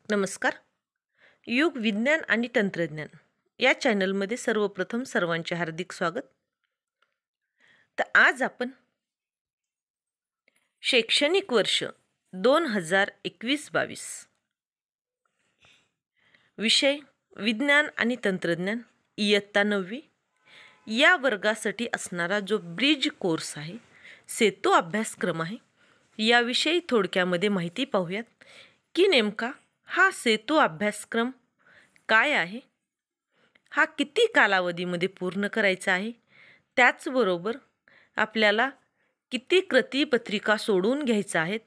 नमस्कार. युग विज्ञान आणि तंत्रज्ञान या चॅनलमध्ये सर्वप्रथम सर्वांचे हार्दिक स्वागत. तर आज आपण शैक्षणिक वर्ष 2021-22 विषय विज्ञान आणि तंत्रज्ञान इयत्ता 9वी या वर्गासाठी असणारा जो ब्रिज कोर्स आहे, सेतू अभ्यासक्रम आहे, याविषयी थोडक्यामध्ये माहिती पाहूयात की नेमका हा सेतू अभ्यासक्रम काय आहे, हा किती कालावधीमध्ये पूर्ण करायचा आहे, त्याचबरोबर आपल्याला किती कृतीपत्रिका सोडून घ्यायच्या आहेत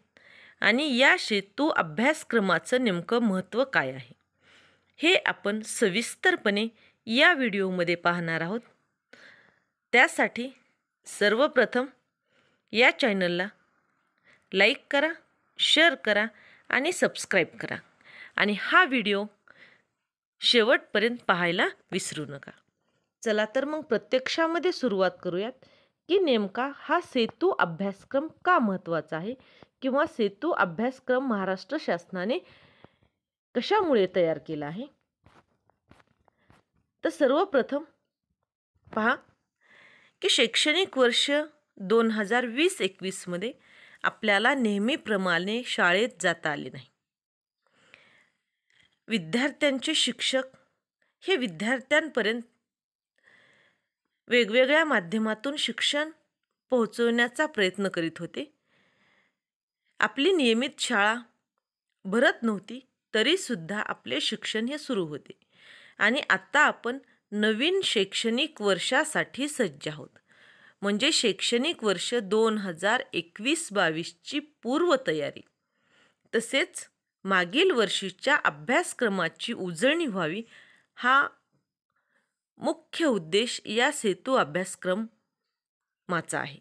आणि या सेतू अभ्यासक्रमाचं नेमकं महत्त्व काय आहे, हे आपण सविस्तरपणे या व्हिडिओमध्ये पाहणार आहोत. त्यासाठी सर्वप्रथम या चॅनलला लाईक करा, शेअर करा आणि सबस्क्राईब करा आणि हा व्हिडिओ शेवटपर्यंत पाहायला विसरू नका. चला तर मग प्रत्यक्षामध्ये सुरुवात करूयात की नेमका हा सेतू अभ्यासक्रम का महत्त्वाचा आहे किंवा सेतू अभ्यासक्रम महाराष्ट्र शासनाने कशामुळे तयार केला आहे. तर सर्वप्रथम पहा की शैक्षणिक वर्ष 2020-21 मध्ये आपल्याला नेहमीप्रमाणे शाळेत जाता आले नाही. विद्यार्थ्यांचे शिक्षक हे विद्यार्थ्यांपर्यंत वेगवेगळ्या माध्यमातून शिक्षण पोहोचवण्याचा प्रयत्न करीत होते. आपली नियमित शाळा भरत नव्हती तरीसुद्धा आपले शिक्षण हे सुरू होते आणि आता आपण नवीन शैक्षणिक वर्षासाठी सज्ज आहोत. म्हणजे शैक्षणिक वर्ष 2021-22ची पूर्वतयारी तसेच मागील वर्षीच्या अभ्यासक्रमाची उजळणी व्हावी, हा मुख्य उद्देश या सेतू अभ्यासक्रमाचा आहे.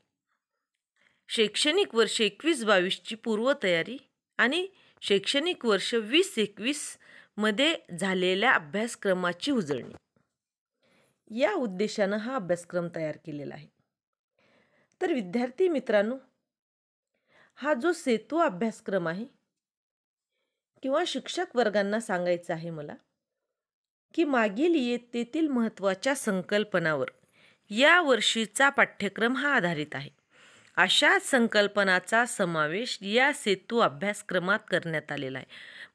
शैक्षणिक वर्ष 21-22ची पूर्वतयारी आणि शैक्षणिक वर्ष 20-21 मध्ये झालेल्या अभ्यासक्रमाची उजळणी, या उद्देशानं हा अभ्यासक्रम तयार केलेला आहे. तर विद्यार्थी मित्रांनो, हा जो सेतू अभ्यासक्रम आहे किंवा शिक्षक वर्गांना सांगायचं आहे मला की मागील इयत्तेतील महत्त्वाच्या संकल्पनावर या वर्षीचा पाठ्यक्रम हा आधारित आहे. अशा संकल्पनाचा समावेश या सेतू अभ्यासक्रमात करण्यात आलेला आहे.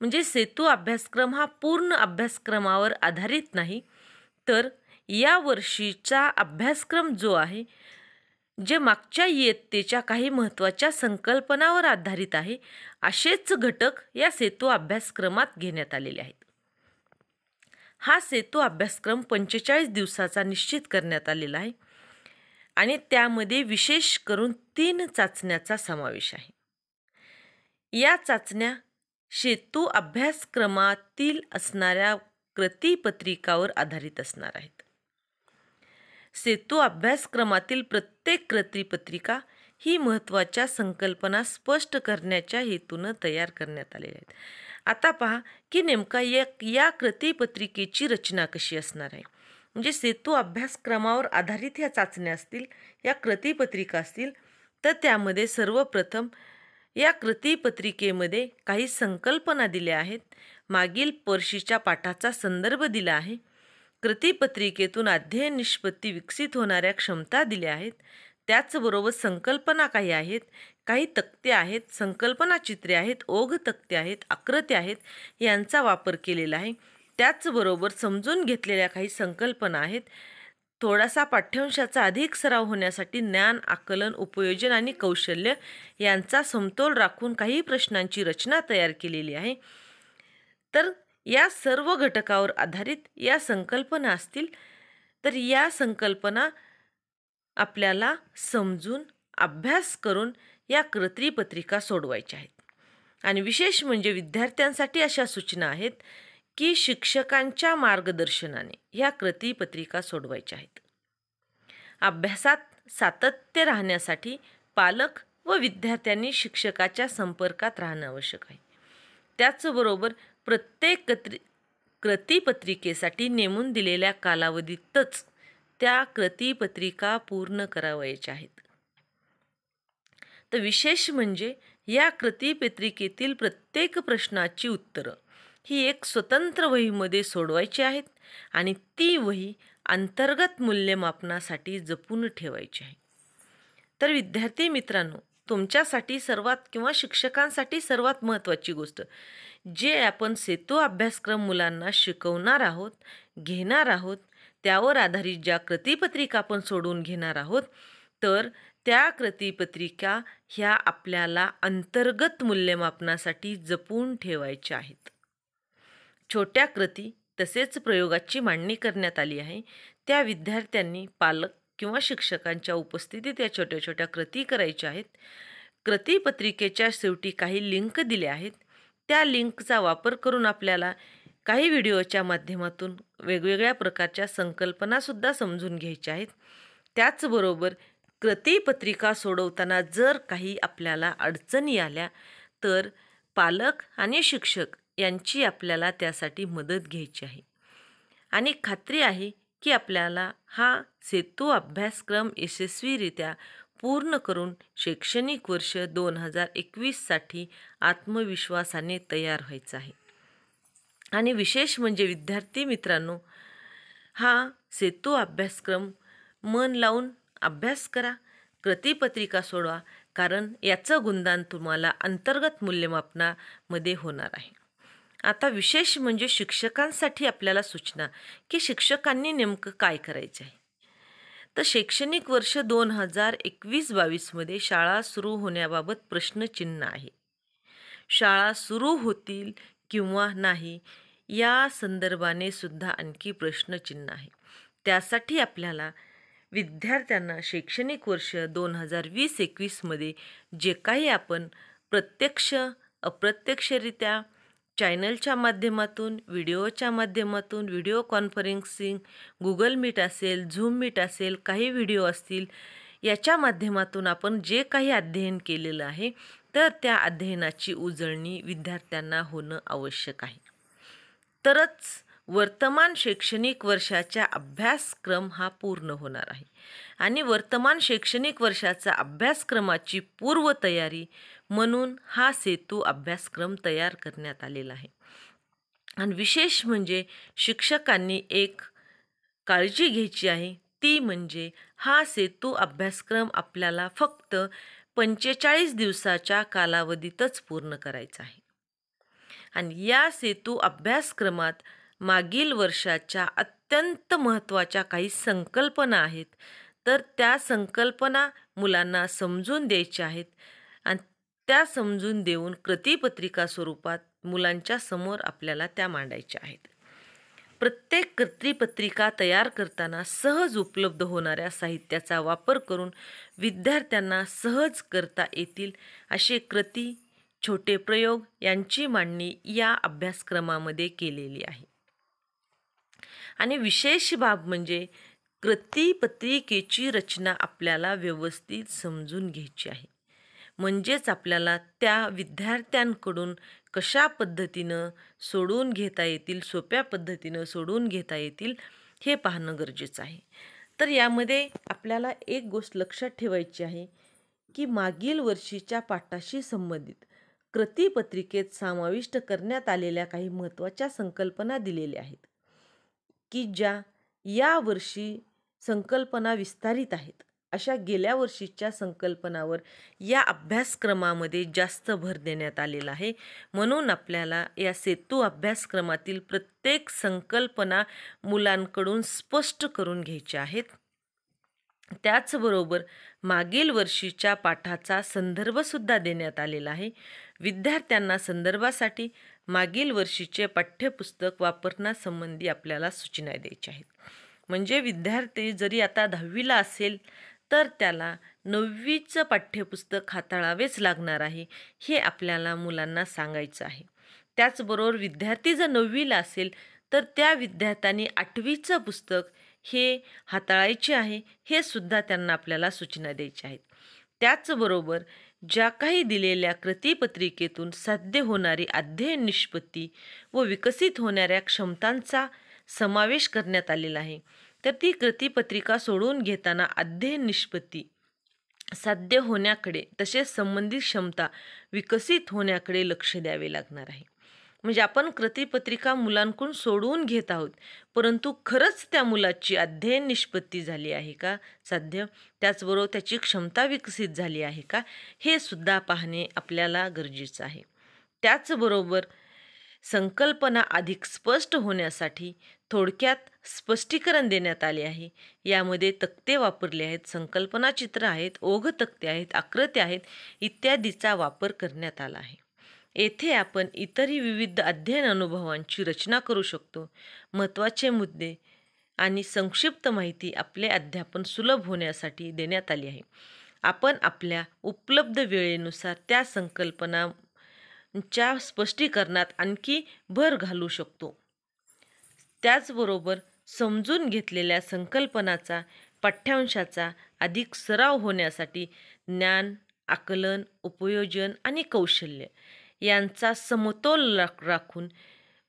म्हणजे सेतू अभ्यासक्रम हा पूर्ण अभ्यासक्रमावर आधारित नाही, तर या वर्षीचा अभ्यासक्रम जो आहे, जे मागच्या इयत्तेच्या काही महत्त्वाच्या संकल्पनावर आधारित आहे, असेच घटक या सेतू अभ्यासक्रमात घेण्यात आलेले आहेत. हा सेतू अभ्यासक्रम 45 दिवसाचा निश्चित करण्यात आलेला आहे आणि त्यामध्ये विशेष करून 3 चाचण्याचा समावेश आहे. या चाचण्या सेतू अभ्यासक्रमातील असणाऱ्या कृतीपत्रिकावर आधारित असणार आहेत. सेतू अभ्यासक्रमातील प्रत्येक कृतीपत्रिका ही महत्त्वाच्या संकल्पना स्पष्ट करण्याच्या हेतूनं तयार करण्यात आलेल्या आहेत. आता पहा की नेमका या कृतीपत्रिकेची रचना कशी असणार आहे. म्हणजे सेतू अभ्यासक्रमावर आधारित ह्या चाचण्या असतील, या कृतीपत्रिका असतील, तर त्यामध्ये सर्वप्रथम या कृतीपत्रिकेमध्ये काही संकल्पना दिल्या आहेत, मागील वर्षीच्या पाठाचा संदर्भ दिला आहे, कृतीपत्रिकेतून अध्ययन निष्पत्ती विकसित होणाऱ्या क्षमता दिल्या आहेत, त्याचबरोबर संकल्पना काही आहेत, काही तक्ते आहेत, संकल्पना चित्रे आहेत, ओघ तक्ते आहेत, आकृत्या आहेत, यांचा वापर केलेला आहे. त्याचबरोबर समजून घेतलेल्या काही संकल्पना आहेत. थोडासा पाठ्यांशाचा अधिक सराव होण्यासाठी ज्ञान, आकलन, उपयोजन आणि कौशल्य यांचा समतोल राखून काही प्रश्नांची रचना तयार केलेली आहे. तर या सर्व घटकावर आधारित या संकल्पना असतील, तर या संकल्पना आपल्याला समजून अभ्यास करून या कृतीपत्रिका सोडवायच्या आहेत. आणि विशेष म्हणजे विद्यार्थ्यांसाठी अशा सूचना आहेत की शिक्षकांच्या मार्गदर्शनाने या कृतीपत्रिका सोडवायच्या आहेत. अभ्यासात सातत्य राहण्यासाठी पालक व विद्यार्थ्यांनी शिक्षकाच्या संपर्कात राहणं आवश्यक आहे. त्याचबरोबर प्रत्येक कृतीपत्रिकेसाठी नेमून दिलेल्या कालावधीतच त्या कृतीपत्रिका पूर्ण करावयाच्या आहेत. तर विशेष म्हणजे या कृतीपत्रिकेतील प्रत्येक प्रश्नाची उत्तरं ही एक स्वतंत्र वहीमध्ये सोडवायची आहेत आणि ती वही अंतर्गत मूल्यमापनासाठी जपून ठेवायची आहे. तर विद्यार्थी मित्रांनो, तुमच्यासाठी सर्वात किंवा शिक्षकांसाठी सर्वात महत्त्वाची गोष्ट, जे आपण सेतू अभ्यासक्रम मुलांना शिकवणार आहोत, घेणार आहोत, त्यावर आधारित ज्या कृतीपत्रिका आपण सोडवून घेणार आहोत, तर त्या कृतीपत्रिका ह्या आपल्याला अंतर्गत मूल्यमापनासाठी जपून ठेवायच्या आहेत. छोट्या कृती तसेच प्रयोगाची मांडणी करण्यात आली आहे. त्या विद्यार्थ्यांनी पालक किंवा शिक्षकांच्या उपस्थितीत या छोट्या छोट्या कृती करायच्या आहेत. कृतीपत्रिकेच्या शेवटी काही लिंक दिल्या आहेत. त्या लिंकचा वापर करून आपल्याला काही व्हिडिओच्या माध्यमातून वेगवेगळ्या प्रकारच्या संकल्पनासुद्धा समजून घ्यायच्या आहेत. त्याचबरोबर कृतीपत्रिका सोडवताना जर काही आपल्याला अडचणी आल्या तर पालक आणि शिक्षक यांची आपल्याला त्यासाठी मदत घ्यायची आहे. आणि खात्री आहे की आपल्याला हा सेतू अभ्यासक्रम यशस्वीरित्या पूर्ण करून शैक्षणिक वर्ष 2021साठी आत्मविश्वासाने तयार व्हायचं आहे. आणि विशेष म्हणजे विद्यार्थी मित्रांनो, हा सेतू अभ्यासक्रम मन लावून अभ्यास करा, कृतीपत्रिका सोडवा, कारण याचं गुणदान तुम्हाला अंतर्गत मूल्यमापनामध्ये होणार आहे. आता विशेष म्हणजे शिक्षकांसाठी आपल्याला सूचना की शिक्षकांनी नेमकं काय करायचं आहे. तर शैक्षणिक वर्ष 2021-22मध्ये शाळा सुरू होण्याबाबत प्रश्नचिन्ह आहे. शाळा सुरू होतील किंवा नाही या संदर्भाने सुद्धा आणखी प्रश्नचिन्ह आहे. त्यासाठी आपल्याला विद्यार्थ्यांना शैक्षणिक वर्ष 2020-21मध्ये जे काही आपण प्रत्यक्ष अप्रत्यक्षरित्या चॅनलच्या माध्यमातून, व्हिडिओच्या माध्यमातून, व्हिडिओ कॉन्फरन्सिंग, गुगल मीट असेल, झूम मीट असेल, काही व्हिडिओ असतील, याच्या माध्यमातून आपण जे काही अध्ययन केलेलं आहे तर त्या अध्ययनाची उजळणी विद्यार्थ्यांना होणं आवश्यक आहे. तरच वर्तमान शैक्षणिक वर्षाचा अभ्यासक्रम हा पूर्ण होणार आहे. आणि वर्तमान शैक्षणिक वर्षाचा अभ्यासक्रमाची पूर्वतयारी म्हणून हा सेतू अभ्यासक्रम तयार करण्यात आलेला आहे. आणि विशेष म्हणजे शिक्षकांनी एक काळजी घ्यायची आहे, ती म्हणजे हा सेतू अभ्यासक्रम आपल्याला फक्त 45 दिवसाच्या कालावधीतच पूर्ण करायचा आहे. आणि या सेतू अभ्यासक्रमात मागील वर्षाच्या अत्यंत महत्त्वाच्या काही संकल्पना आहेत. तर त्या संकल्पना मुलांना समजून द्यायच्या आहेत आणि त्या समजून देऊन कृतीपत्रिका स्वरूपात मुलांच्या समोर आपल्याला त्या मांडायच्या आहेत. प्रत्येक कृतीपत्रिका तयार करताना सहज उपलब्ध होणाऱ्या साहित्याचा वापर करून विद्यार्थ्यांना सहज करता येतील असे कृती, छोटे प्रयोग यांची मांडणी या अभ्यासक्रमामध्ये केलेली आहे. आणि विशेष बाब म्हणजे कृतीपत्रिकेची रचना आपल्याला व्यवस्थित समजून घ्यायची आहे. म्हणजेच आपल्याला त्या विद्यार्थ्यांकडून कशा पद्धतीनं सोडवून घेता येतील, सोप्या पद्धतीनं सोडवून घेता येतील हे पाहणं गरजेचं आहे. तर यामध्ये आपल्याला एक गोष्ट लक्षात ठेवायची आहे की मागील वर्षीच्या पाठाशी संबंधित कृतीपत्रिकेत समाविष्ट करण्यात आलेल्या काही महत्त्वाच्या संकल्पना दिलेल्या आहेत की ज्या या वर्षी संकल्पना विस्तारित आहेत. अशा गेल्या वर्षीच्या संकल्पनावर या अभ्यासक्रमामध्ये जास्त भर देण्यात आलेला आहे. म्हणून आपल्याला या सेतू अभ्यासक्रमातील प्रत्येक संकल्पना मुलांकडून स्पष्ट करून घ्यायच्या आहेत. त्याचबरोबर मागील वर्षीच्या पाठाचा संदर्भसुद्धा देण्यात आलेला आहे. विद्यार्थ्यांना संदर्भासाठी मागील वर्षीचे पाठ्यपुस्तक वापरण्यासंबंधी आपल्याला सूचना द्यायच्या आहेत. म्हणजे विद्यार्थी जरी आता 10वीला असेल तर त्याला 9वीचं पाठ्यपुस्तक हाताळावेच लागणार आहे, हे आपल्याला मुलांना सांगायचं आहे. त्याचबरोबर विद्यार्थी जर 9वीला असेल तर त्या विद्यार्थ्यांनी 8वीचं पुस्तक हे हाताळायचे आहे, हे सुद्धा त्यांना आपल्याला सूचना द्यायच्या आहेत. त्याचबरोबर ज्या काही दिलेल्या कृतीपत्रिकेतून साध्य होणारी अध्ययन निष्पत्ती व विकसित होणाऱ्या क्षमतांचा समावेश करण्यात आलेला आहे. तर ती कृतीपत्रिका सोडवून घेताना अध्ययन निष्पत्ती साध्य होण्याकडे तसेच संबंधित क्षमता विकसित होण्याकडे लक्ष द्यावे लागणार आहे. म्हणजे आपण कृतीपत्रिका मुलांकडून सोडवून घेत आहोत, परंतु खरंच त्या मुलाची अध्ययन निष्पत्ती झाली आहे का साध्य, त्याचबरोबर त्याची क्षमता विकसित झाली आहे का, हे सुद्धा पाहणे आपल्याला गरजेचं आहे. त्याचबरोबर संकल्पना अधिक स्पष्ट होण्यासाठी थोडक्यात स्पष्टीकरण देण्यात आले आहे. यामध्ये तक्ते वापरले आहेत, संकल्पना चित्र आहेत, ओघ तक्ते आहेत, आकृत्या आहेत इत्यादीचा वापर करण्यात आला आहे. येथे आपण इतरही विविध अध्ययन अनुभवांची रचना करू शकतो. महत्त्वाचे मुद्दे आणि संक्षिप्त माहिती आपले अध्यापन सुलभ होण्यासाठी देण्यात आली आहे. आपण आपल्या उपलब्ध वेळेनुसार त्या संकल्पनांच्या स्पष्टीकरणात आणखी भर घालू शकतो. त्याचबरोबर समजून घेतलेल्या संकल्पनाचा पाठ्यांशाचा अधिक सराव होण्यासाठी ज्ञान, आकलन, उपयोजन आणि कौशल्य यांचा समतोल राखून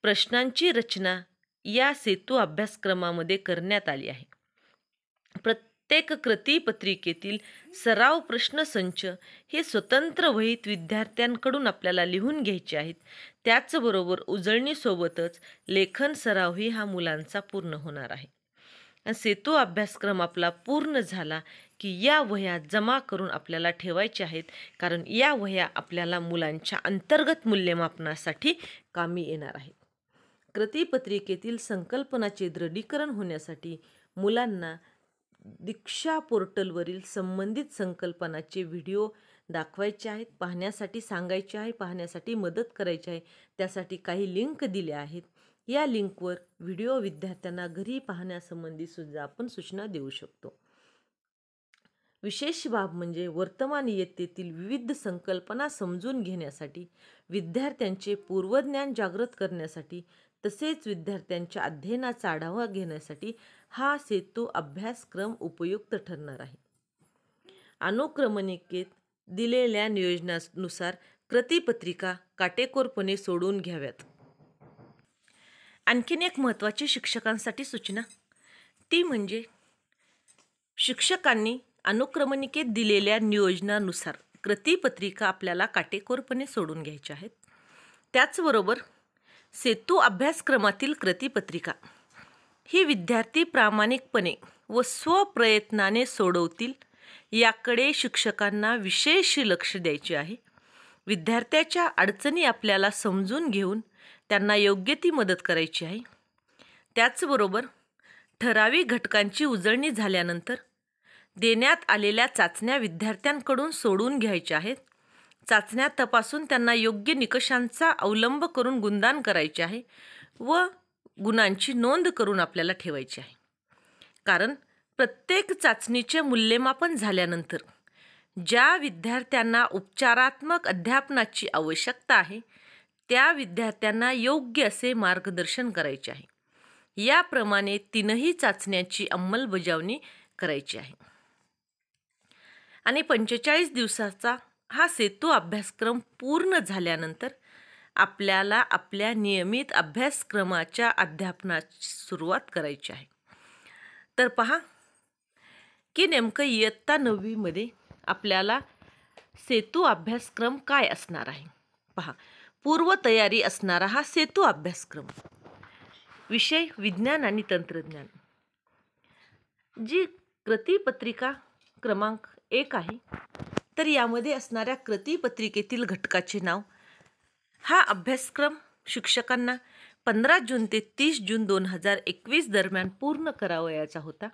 प्रश्नांची रचना या सेतू अभ्यासक्रमामध्ये करण्यात आली आहे. प्रत्येक कृतीपत्रिकेतील सराव प्रश्नसंच हे स्वतंत्र वहीत विद्यार्थ्यांकडून आपल्याला लिहून घ्यायचे आहेत. त्याचबरोबर उजळणीसोबतच लेखन सरावही हा मुलांचा पूर्ण होणार आहे. सेतू अभ्यासक्रम आपला पूर्ण झाला की या वह्या जमा करून आपल्याला ठेवायच्या आहेत, कारण या वह्या आपल्याला मुलांच्या अंतर्गत मूल्यमापनासाठी कामी येणार आहेत. कृतीपत्रिकेतील संकल्पनाचे दृढीकरण होण्यासाठी मुलांना दीक्षा पोर्टलवरील संबंधित संकल्पनाचे व्हिडिओ दाखवायचे आहेत, पाहण्यासाठी सांगायचे आहे, पाहण्यासाठी मदत करायची आहे. त्यासाठी काही लिंक दिल्या आहेत. या लिंकवर व्हिडिओ विद्यार्थ्यांना घरी पाहण्यासंबंधी सुद्धा आपण सूचना देऊ शकतो. विशेष बाब म्हणजे वर्तमान इयत्तेतील विविध संकल्पना समजून घेण्यासाठी, विद्यार्थ्यांचे पूर्वज्ञान जागृत करण्यासाठी, तसेच विद्यार्थ्यांच्या अध्ययनाचा आढावा घेण्यासाठी हा सेतू अभ्यासक्रम उपयुक्त ठरणार आहे. अनुक्रमणिकेत दिलेल्या नियोजनानुसार कृतीपत्रिका काटेकोरपणे सोडवून घ्याव्यात. आणखीन एक महत्त्वाची शिक्षकांसाठी सूचना, ती म्हणजे शिक्षकांनी अनुक्रमणिकेत दिलेल्या नियोजनानुसार कृतीपत्रिका आपल्याला काटेकोरपणे सोडून घ्यायच्या आहेत. त्याचबरोबर सेतू अभ्यासक्रमातील कृतीपत्रिका ही विद्यार्थी प्रामाणिकपणे व स्वप्रयत्नाने सोडवतील याकडे शिक्षकांना विशेष लक्ष द्यायचे आहे. विद्यार्थ्याच्या अडचणी आपल्याला समजून घेऊन त्यांना योग्य ती मदत करायची आहे. त्याचबरोबर ठराविक घटकांची उजळणी झाल्यानंतर देण्यात आलेल्या चाचण्या विद्यार्थ्यांकडून सोडून घ्यायच्या आहेत. चाचण्या तपासून त्यांना योग्य निकषांचा अवलंब करून गुणदान करायचे आहे व गुणांची नोंद करून आपल्याला ठेवायची आहे. कारण प्रत्येक चाचणीचे मूल्यमापन झाल्यानंतर ज्या विद्यार्थ्यांना उपचारात्मक अध्यापनाची आवश्यकता आहे त्या विद्यार्थ्यांना योग्य असे मार्गदर्शन करायचे आहे. याप्रमाणे तीनही चाचण्यांची अंमलबजावणी करायची आहे. आणि 45 दिवसाचा हा सेतू अभ्यासक्रम पूर्ण झाल्यानंतर आपल्याला आपल्या नियमित अभ्यासक्रमाच्या अध्यापनाची सुरुवात करायची आहे. तर पहा की नेमकं इयत्ता 9वी मध्ये आपल्याला सेतू अभ्यासक्रम काय असणार आहे. पहा, पूर्वतयारी असणारा हा सेतू अभ्यासक्रम, विषय विज्ञान आणि तंत्रज्ञान. जी कृतीपत्रिका क्रमांक 1 आहे, तर यामध्ये असणाऱ्या कृतीपत्रिकेतील घटकाचे नाव. हा अभ्यासक्रम शिक्षकांना 15 जून ते 30 जून 2021 दरम्यान पूर्ण करावयाचा होता.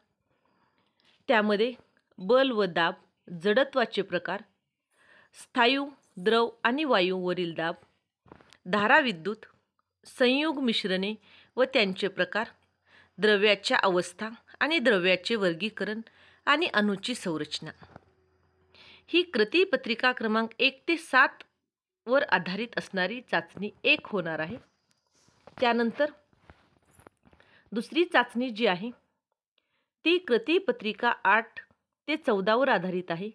त्यामध्ये बल व दाब, जडत्वाचे प्रकार, स्थायू, द्रव आणि वायूवरील दाब, धाराविद्युत, संयुग मिश्रणे व त्यांचे प्रकार, द्रव्याच्या अवस्था आणि द्रव्याचे वर्गीकरण आणि अणूची संरचना. ही कृतीपत्रिका क्रमांक 1 ते 7 वर आधारित असणारी चाचणी 1 होणार आहे. त्यानंतर दुसरी चाचणी जी आहे ती कृतीपत्रिका 8 ते 14 वर आधारित आहे.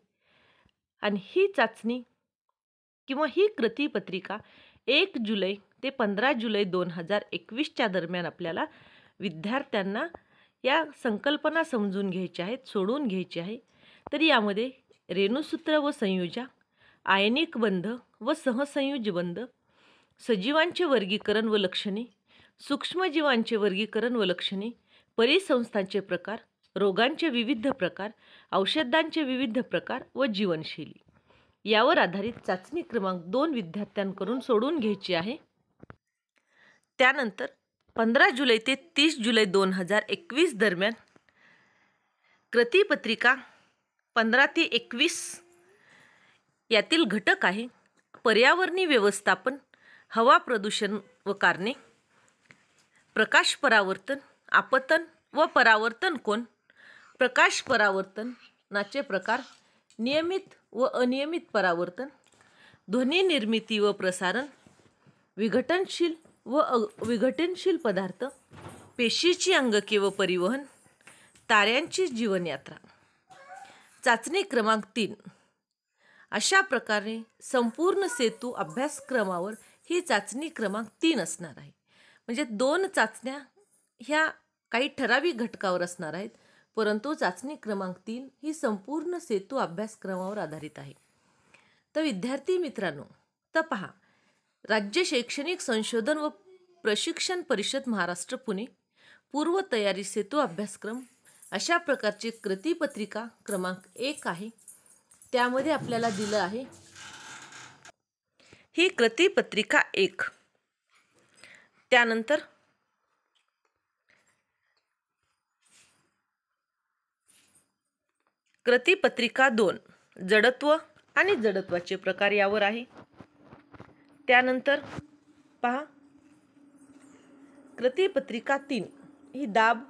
आणि ही चाचणी किंवा ही कृतीपत्रिका 1 जुलै ते 15 जुलै 2021च्या दरम्यान आपल्याला विद्यार्थ्यांना या संकल्पना समजून घ्यायच्या आहेत, सोडून घ्यायची आहे. तर यामध्ये रेणुसूत्र व संयुजा, आयनिक बंध व सहसंयुज बंध, सजीवांचे वर्गीकरण व लक्षणे, सूक्ष्मजीवांचे वर्गीकरण व लक्षणे, परिसंस्थांचे प्रकार, रोगांचे विविध प्रकार, औषधांचे विविध प्रकार व जीवनशैली यावर आधारित चाचणी क्रमांक 2 विद्यार्थ्यांकडून सोडवून घ्यायची आहे. त्यानंतर 15 जुलै ते 30 जुलै 2021 दरम्यान कृतीपत्रिका 15 ते 21 यातील घटक आहे पर्यावरणीय व्यवस्थापन, हवा प्रदूषण व कारणे, प्रकाश परावर्तन, आपतन व परावर्तन कोन, प्रकाश परावर्तनाचे प्रकार, नियमित व अनियमित परावर्तन, ध्वनी निर्मिती व प्रसारण, विघटनशील व अविघटनशील पदार्थ, पेशीची अंगके व परिवहन, ताऱ्यांची जीवनयात्रा. चाचणी क्रमांक 3. अशा प्रकारे संपूर्ण सेतू अभ्यासक्रमावर ही चाचणी क्रमांक 3 असणार आहे. म्हणजे 2 चाचण्या ह्या काही ठराविक घटकावर असणार आहेत, परंतु चाचणी क्रमांक 3 ही संपूर्ण सेतू अभ्यासक्रमावर आधारित आहे. तर विद्यार्थी मित्रांनो, तर पहा, राज्य शैक्षणिक संशोधन व प्रशिक्षण परिषद महाराष्ट्र पुणे पूर्व तयारी सेतू अभ्यासक्रम अशा प्रकारची कृतीपत्रिका क्रमांक 1 आहे. त्यामध्ये आपल्याला दिलं आहे ही कृतीपत्रिका 1. त्यानंतर कृतीपत्रिका 2 जडत्व आणि जडत्वाचे प्रकार यावर आहे. त्यानंतर पहा, कृतीपत्रिका 3 ही दाब,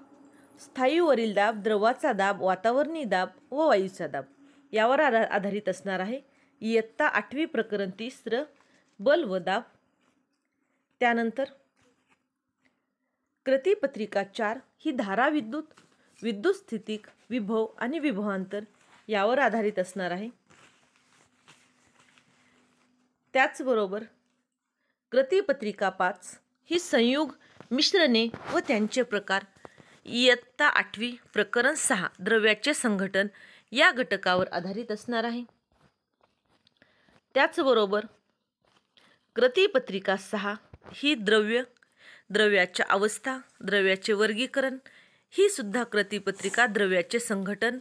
स्थायूवरील दाब, द्रवाचा दाब, वातावरणीय दाब व वायूचा दाब यावर आधारित असणार आहे. इयत्ता 8वी प्रकरण 3 बल व दाब. त्यानंतर कृतीपत्रिका 4 ही धारा विद्युत, विद्युत स्थितिक, विभव आणि विभवांतर यावर आधारित असणार आहे. त्याचबरोबर कृतीपत्रिका 5 ही संयुग, मिश्रणे व त्यांचे प्रकार, इयत्ता 8वी प्रकरण 6 द्रव्याचे संघटन या घटकावर आधारित असणार आहे. त्याचबरोबर कृतीपत्रिका 6 ही द्रव्य, द्रव्याच्या अवस्था, द्रव्याचे वर्गीकरण ही सुद्धा कृतीपत्रिका द्रव्याचे संघटन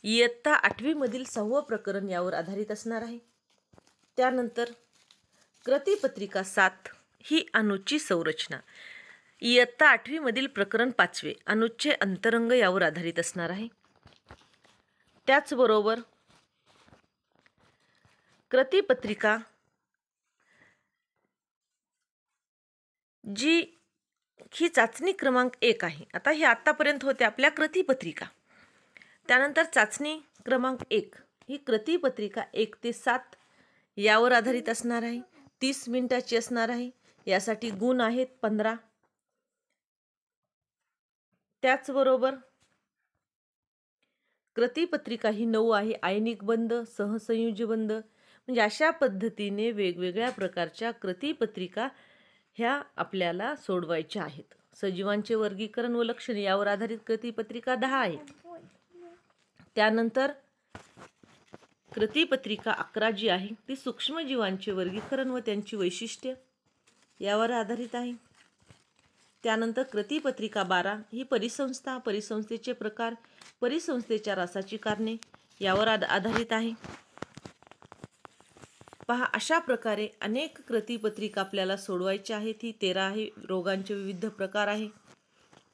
इयत्ता 8वी मधील 6वे प्रकरण यावर आधारित असणार आहे. त्यानंतर कृतीपत्रिका 7 ही अणूची संरचना, इयत्ता 8वी मधील प्रकरण 5 अणूचे अंतरंग यावर आधारित असणार आहे. त्याचबरोबर कृतीपत्रिका जी ही चाचणी क्रमांक 1 आहे. आता हे आतापर्यंत होते आपल्या कृतीपत्रिका. त्यानंतर चाचणी क्रमांक 1 ही कृतीपत्रिका 1 ते 7 यावर आधारित असणार आहे. 30 मिनिटाची असणार आहे. यासाठी गुण आहेत 15. त्याचबरोबर कृतीपत्रिका ही 9 आहे. आयनिक बंध, सहसंयोजी बंध, म्हणजे अशा पद्धतीने वेगवेगळ्या प्रकारच्या कृतीपत्रिका ह्या आपल्याला सोडवायच्या आहेत. सजीवांचे वर्गीकरण व लक्षणे यावर आधारित कृतीपत्रिका 10 आहे. त्यानंतर कृतीपत्रिका 11 जी आहे ती सूक्ष्मजीवांचे वर्गीकरण व त्यांची वैशिष्ट्ये यावर आधारित आहे. त्यानंतर कृतीपत्रिका 12 ही परिसंस्था, परिसंस्थेचे प्रकार, परिसंस्थेच्या रासाची कारणे यावर आधारित आहे. पहा, अशा प्रकारे अनेक कृतीपत्रिका आपल्याला सोडवायच्या आहेत. ही 13 आहे. रोगांचे विविध प्रकार आहे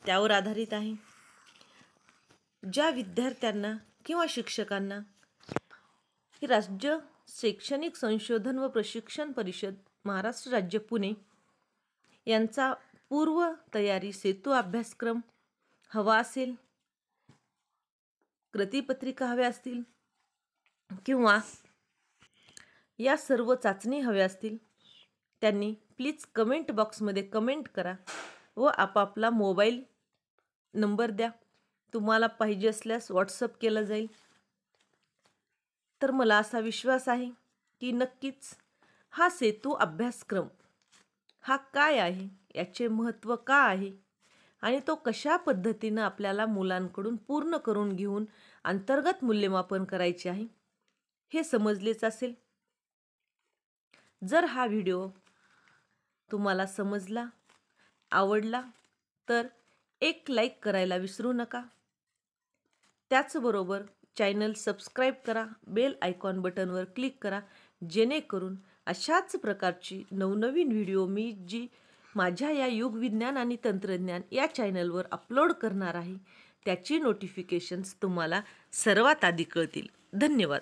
त्यावर आधारित आहे. ज्या विद्यार्थ्यांना किंवा शिक्षकांना ही राज्य शैक्षणिक संशोधन व प्रशिक्षण परिषद महाराष्ट्र राज्य पुणे यांचा पूर्व तयारी सेतू अभ्यासक्रम हवा असेल, कृतीपत्रिका हव्या असतील किंवा या सर्व चाचणी हव्या असतील, त्यांनी प्लीज कमेंट बॉक्समध्ये कमेंट करा व आपापला मोबाईल नंबर द्या. तुम्हाला पाहिजे असल्यास व्हॉट्सअप केलं जाईल. तर मला असा विश्वास आहे की नक्कीच हा सेतू अभ्यासक्रम हा काय आहे, याचे महत्त्व का आहे आणि तो कशा पद्धतीनं आपल्याला मुलांकडून पूर्ण करून घेऊन अंतर्गत मूल्यमापन करायचे आहे हे समजलेच असेल. जर हा व्हिडिओ तुम्हाला समजला, आवडला तर एक लाईक करायला विसरू नका. त्याचबरोबर चॅनल सबस्क्राईब करा, बेल आयकॉन बटनवर क्लिक करा, जेणेकरून अशाच प्रकारची नवनवीन व्हिडिओ मी जी माझ्या या युगविज्ञान आणि तंत्रज्ञान या चॅनलवर अपलोड करणार आहे त्याची नोटिफिकेशन्स तुम्हाला सर्वात आधी कळतील. धन्यवाद.